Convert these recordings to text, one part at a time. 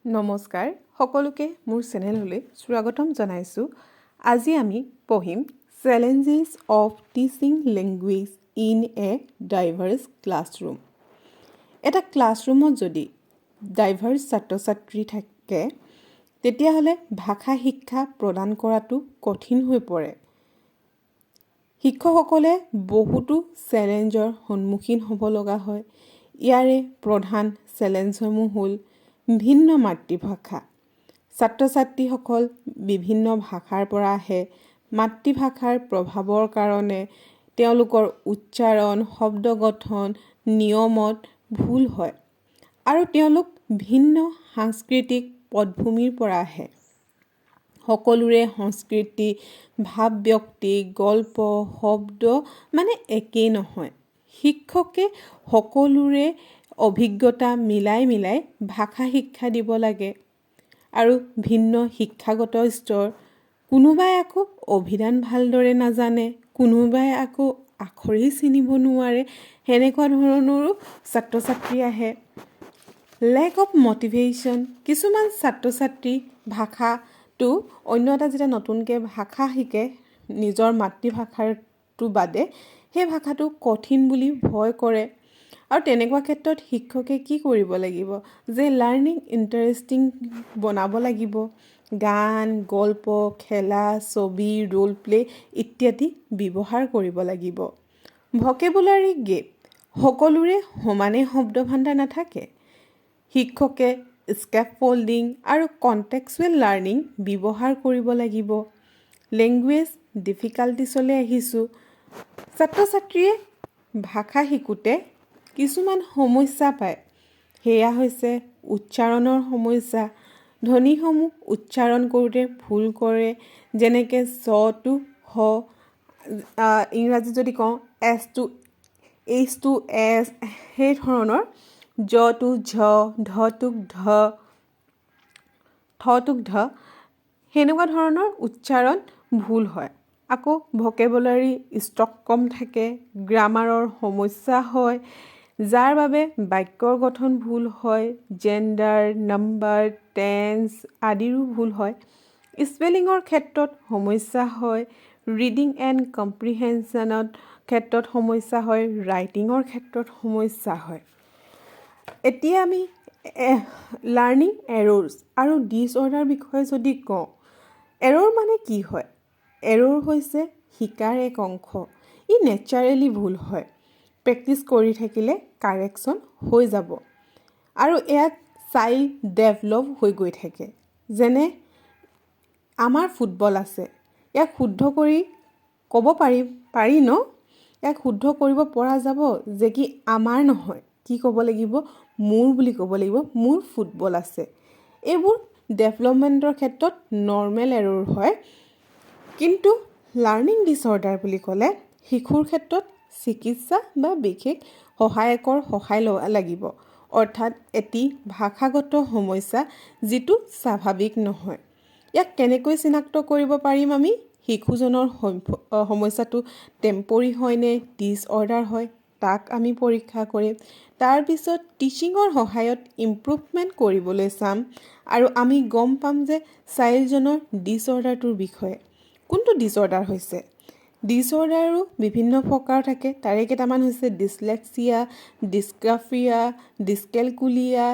নমস্কাৰ সকলোকে মোৰ চেনেললৈ স্বাগতম জনাইছোঁ। আজি আমি পঢ়িম challenges of teaching language in a diverse classroom. এটা ক্লাছৰুমত যদি ডাইভাৰ্ছ ছাত্ৰ ছাত্ৰী থাকে তেতিয়াহ'লে ভাষা শিক্ষা প্ৰদান কৰাটো কঠিন হৈ পৰে। শিক্ষকসকলে বহুতো চেলেঞ্জৰ সন্মুখীন হ'ব লগা হয়। ইয়াৰে প্ৰধান চেলেঞ্জসমূহ হ'ল ভিন্ন মাতৃভাষা। ছাত্ৰ ছাত্ৰীসকল বিভিন্ন ভাষাৰ পৰা আহে। মাতৃভাষাৰ প্ৰভাৱৰ কাৰণে তেওঁলোকৰ উচ্চাৰণ, শব্দ গঠন, নিয়মত ভুল হয় আৰু তেওঁলোক ভিন্ন সাংস্কৃতিক পটভূমিৰ পৰা আহে। সকলোৰে সংস্কৃতি, ভাৱ ব্যক্তি, গল্প, শব্দ একেই নহয়। শিক্ষকে সকলোৰে অভিজ্ঞতা মিলাই ভাষা শিক্ষা দিব লাগে আৰু ভিন্ন শিক্ষাগত স্তৰ। কোনোবাই আকৌ অভিধান ভালদৰে নাজানে, কোনোবাই আকৌ আখৰেই চিনিব নোৱাৰে। সেনেকুৱা ধৰণৰো ছাত্ৰ ছাত্ৰী আহে। Lake of motivation. কিছুমান ছাত্ৰ ছাত্ৰী ভাষাটো অন্য এটা যেতিয়া নতুনকৈ ভাষা শিকে নিজৰ মাতৃভাষাটো বাদে সেই ভাষাটো কঠিন বুলি ভয় কৰে। আৰু তেনেকুৱা ক্ষেত্ৰত শিক্ষকে কি কৰিব লাগিব যে লাৰ্ণিং ইণ্টাৰেষ্টিং বনাব লাগিব। গান, গল্প, খেলা, ছবি, ৰোল প্লে ইত্যাদি ব্যৱহাৰ কৰিব লাগিব। ভকেবুলাৰী গেপ। সকলোৰে সমানে শব্দ ভাণ্ডাৰ নাথাকে। শিক্ষকে স্কেপ ফল্ডিং আৰু কণ্টেক্সুৱেল লাৰ্ণিং ব্যৱহাৰ কৰিব লাগিব। লেংগুৱেজ ডিফিকাল্টিছলৈ আহিছোঁ। ছাত্ৰ ছাত্ৰীয়ে ভাষা শিকোঁতে কিছুমান সমস্যা পায়। সেয়া হৈছে উচ্চাৰণৰ সমস্যা। ধ্বনিসমূহ উচ্চাৰণ কৰোঁতে ভুল কৰে। যেনেকৈ চ টু হ, ইংৰাজী যদি কওঁ S to H to S, সেই ধৰণৰ জ টু ঝ, ধ টুক ধ, থ টুক ধ, সেনেকুৱা ধৰণৰ উচ্চাৰণ ভুল হয়। আকৌ ভকেবুলাৰী ষ্টক কম থাকে, গ্ৰামাৰৰ সমস্যা হয়, যাৰ বাবে বাক্যৰ গঠন ভুল হয়, জেণ্ডাৰ, নাম্বাৰ, টেন্স আদিৰো ভুল হয়। স্পেলিঙৰ ক্ষেত্ৰত সমস্যা হয়, ৰিডিং এণ্ড কম্প্ৰিহেনশ্যনৰ ক্ষেত্ৰত সমস্যা হয়, ৰাইটিঙৰ ক্ষেত্ৰত সমস্যা হয়। এতিয়া আমি লাৰ্ণিং এৰৰ্ছ আৰু ডিছঅৰ্ডাৰ বিষয়ে যদি কওঁ, এৰৰ মানে কি হয়? এৰৰ হৈছে শিকাৰ এক অংশ। ই নেচাৰেলি ভুল হয়। প্ৰেক্টিছ কৰি থাকিলে কাৰেকশ্যন হৈ যাব আৰু ইয়াত চাইল্ড ডেভেলপ হৈ গৈ থাকে। যেনে আমাৰ ফুটবল আছে, ইয়াক শুদ্ধ কৰি ক'ব পাৰি ন? ইয়াক শুদ্ধ কৰিব পৰা যাব যে কি আমাৰ নহয়, কি ক'ব লাগিব? মোৰ বুলি ক'ব লাগিব। মোৰ ফুটবল আছে। এইবোৰ ডেভেলপমেণ্টৰ ক্ষেত্ৰত নৰ্মেল এৰৰ হয়। কিন্তু লাৰ্ণিং ডিছঅৰ্ডাৰ বুলি ক'লে শিশুৰ ক্ষেত্ৰত চিকিৎসা বা বিশেষ সহায়কৰ সহায় লাগিব। অৰ্থাৎ এটি ভাষাগত সমস্যা যিটো স্বাভাৱিক নহয়। ইয়াক কেনেকৈ চিনাক্ত কৰিব পাৰিম আমি? শিশুজনৰ সমস্যাটো টেম্পৰী হয়নে ডিছঅৰ্ডাৰ হয় তাক আমি পৰীক্ষা কৰিম। তাৰপিছত টিচিঙৰ সহায়ত ইম্প্ৰুভমেণ্ট কৰিবলৈ চাম আৰু আমি গম পাম যে চাইল্ডজনৰ ডিছঅৰ্ডাৰটোৰ বিষয়ে। কোনটো ডিছঅৰ্ডাৰ হৈছে? ডিছঅৰ্ডাৰো বিভিন্ন প্ৰকাৰ থাকে। তাৰে কেইটামান হৈছে ডিছলেক্সিয়া, ডিছগ্ৰাফিয়া, ডিছকেলকুলিয়া,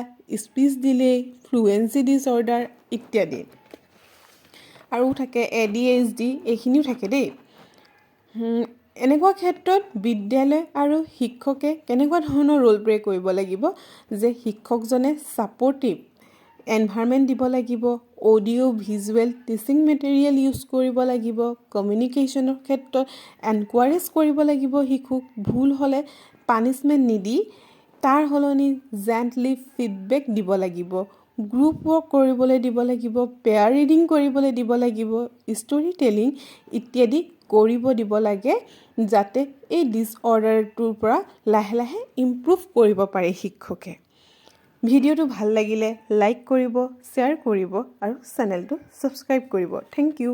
স্পীচ ডিলে, ফ্লুৱেঞ্চি ডিছঅৰ্ডাৰ ইত্যাদি। আৰু থাকে ADHD, এইখিনিও থাকে দেই। এনেকুৱা ক্ষেত্ৰত বিদ্যালয় আৰু শিক্ষকে কেনেকুৱা ধৰণৰ ৰোল প্লে কৰিব লাগিব যে শিক্ষকজনে ছাপৰ্টিভ এনভাইৰনমেণ্ট দিব লাগিব, audio' visual teaching material use কৰিব লাগিব, কমিউনিকেশ্যনৰ ক্ষেত্ৰত এনকাৰেজ কৰিব লাগিব শিশুক। ভুল হ'লে পানিছমেণ্ট নিদি তাৰ সলনি জেণ্টলি ফিডবেক দিব লাগিব, গ্ৰুপ ৱৰ্ক কৰিবলৈ দিব লাগিব, পেয়াৰ ৰিডিং কৰিবলৈ দিব লাগিব, ষ্টৰি টেলিং ইত্যাদি কৰিব দিব লাগে, যাতে এই ডিছঅৰ্ডাৰটোৰ পৰা লাহে লাহে ইম্প্ৰুভ কৰিব পাৰে শিক্ষকে। ভিডিঅ'টো ভাল লাগিলে লাইক কৰিব, শ্বেয়াৰ কৰিব আৰু চেনেলটো ছাবস্ক্ৰাইব কৰিব। Thank U.